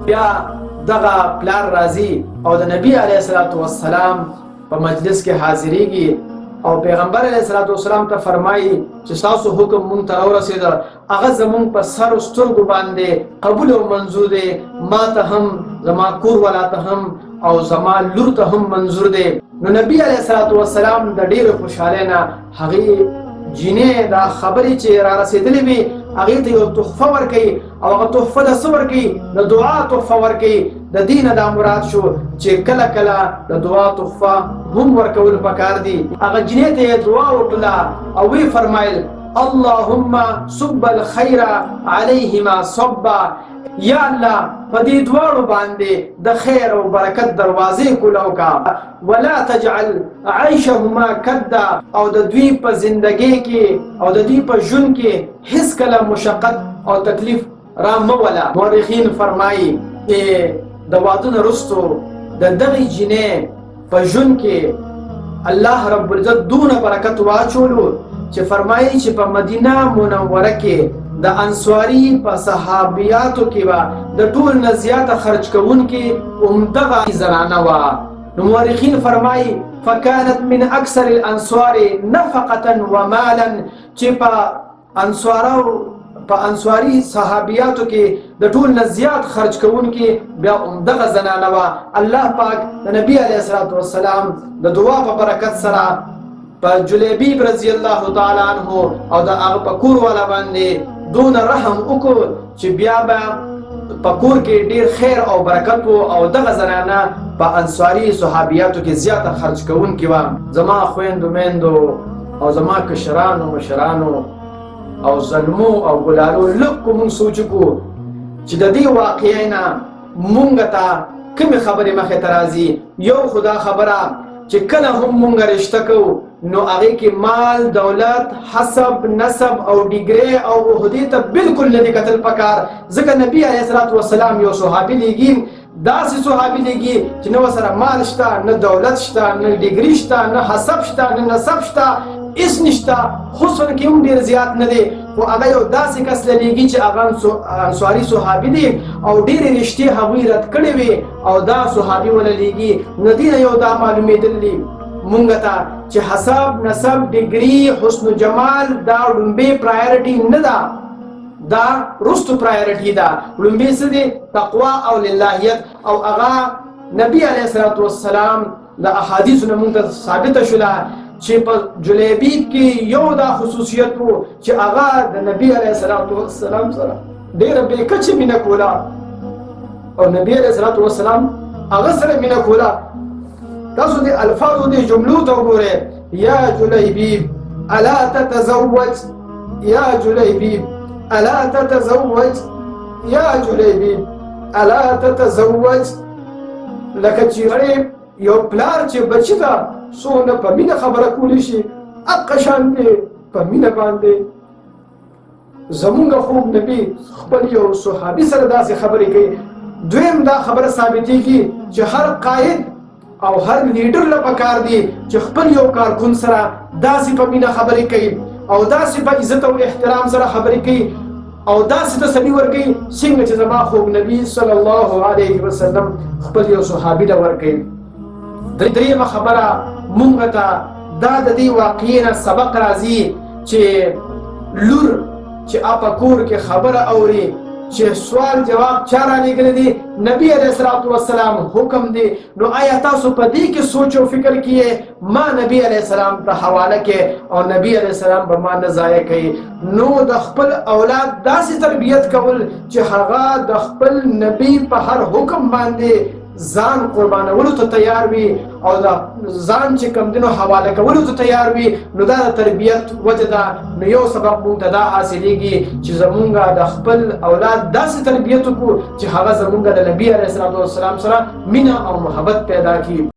بیا دغه پلار راځي او د نبی علیه الصلاۃ والسلام په مجلس کې حاضرېږي او پیغمبر علیه الصلاۃ والسلام ته فرمایي چې تاسو حکم مونږ ته راورسېده، هغه زمونږ په سر او سترګو باندې قبول او منظور دی، ما ته هم، زما کور والا ته هم او زما لور ته هم منظور دی. نو نبی علیه الصلاۃ والسلام د ډېرې خوشحالۍ نه هغې جینۍ دا خبرې چې را رسېدلې وي هغې ته یو تحفه ورکوي او هغه تحفه د څه ورکوي؟ د دعا تحفه ورکوي. د دې نه دا مراد شو چې کله کله د دعا تحفه هم ورکول پکار دي. هغه جینۍ ته یې دعا وکړله او ویې فرمایل اللهم صب الخیر علیهما صبا، یا الله په دې دواړو باندې د خیر او برکت دروازې کولاو کا، ولا تجعل عیشهما کدا، او د دوی په زندګۍ کې او د دوی په ژوند کې هیڅ کله مشقت او تکلیف را موله. مورخین فرمایي چې د واده نه وروستو د دغې جینۍ په ژوند کې الله رب العزت دونه برکت واچولو چې فرمایي چې په مدینه منوره کې د انصاري په صحابیاتو کې به د ټول نه زیاته خرج کوونکې همدغه زنانه وه. نو مورخین فرمایي فکانت من اکثر الانصار نفقة ومالا، چې په انصاري صحابیاتو کې د ټول نه زیات خرج کوونکې بیا همدغه زنانه وه. الله پاک د نبي علیه الصلاۃ والسلام د دعا په برکت سره په جلیبیب رضی الله تعالی عنه او د هغه په کور والا باندې دون رحم وکړو چې بیا به په کور کې ډیر خیر او برکت و او دغه زنانه په انصاري صحابیاتو کې زیاته خرج کوونکې وه. زما خویندو میندو او زما کشرانو مشرانو او زلمو او ګلالو لږ کو مونږ سوچ وکړو چې د دې واقعې نه مونږ ته کومې خبرې مخې ته راځي. یو خدا خبره چې کله هم مونږ رشته کوو نو هغې کې مال، دولت، حسب، نسب او ډیګرې او عهدې ته بالکل نه دي کتل پکار. ځکه نبي علیه الصلاۃ والسلام یو صحابي لیږي، داسې صحابي لیږي چې نه ورسره مال شته، نه دولت شته، نه ډیګري شته، نه حسب شته، نه نسب شته، هېڅ نشته، حسن کې هم ډېر زیات نه دی، خو هغه یو داسې کس لیږي چې هغه انصاري صحابي دی او ډېرې رشتې هغوی رد کړې وې او دا صحابي وله لیږي. نو دې نه یو دا معلومېدل مونږ ته چې حسب، نسب، ډیګري، حسن و جمال دا لومبۍ پرایرټي نه ده، دا وروستو پرایرټي ده. لومبۍ څه دی؟ تقوا او للهیت. او هغه نبي علیه الصلاۃ والسلام د احادیثو نه مونږ ته ثابته شوله چې په جلیبیب کې یو دا خصوصیت و چې هغه د نبي علیه الصلاۃ والسلام سره ډېره بې کچې مینه کوله او نبي علیه الصلاۃ والسلام هغه سره مینه کوله. تاسو د الفاظو د جملو ته وګورئ. یا جلیبیب الا تتزوج، یا جلیبیب الا تتزوج، یا جلیبیب الا تتزوج. لکه چې یو پلار چې بچي ته څونه په مینه خبره کولی شي هغه شان دی په مینه باندې زمونږ خوږ نبي خپل یو صحابي سره داسې خبرې کوي. دویم دا خبره ثابتېږي چې هر قائد او هر لیډر له پکار دی چې خپل یو کارکون سره داسې په مینه خبرې کوي او داسې په عزت او احترام سره خبرې کوي او داسې تسلي ورکوي څنګه چې زما خوږ نبي صلی الله علیه وسلم خپل یو صحابي له ورکوي. دریمه خبره مونږ ته دا د دې واقعې نه سبق راځي چې لور چې په کور کې خبره اوري چې سوال جواب چا رالېږلی دی؟ نبي علیه الصلاۃ والسلام حکم دی. نو آیا تاسو په دې کې سوچ او فکر کیے ما نبي علیه السلام ته حواله کې او نبي علیه السلام به ما نه ضایع کوي؟ نو د خپل اولاد داسې تربیت کول چې هغه د خپل نبي په هر حکم باندې ځان قربانولو ته تیار وي او د ځان چې کوم دینو حواله کولو ته تیار وي. نو دا د تربیت وجه ده. نو یو سبب مونږ ته دا حاصلېږي چې زمونږ د خپل اولاد داسې تربیت وکړو چې هغه زمونږ د نبي علیه السلام سره مینه او محبت پیدا کړي.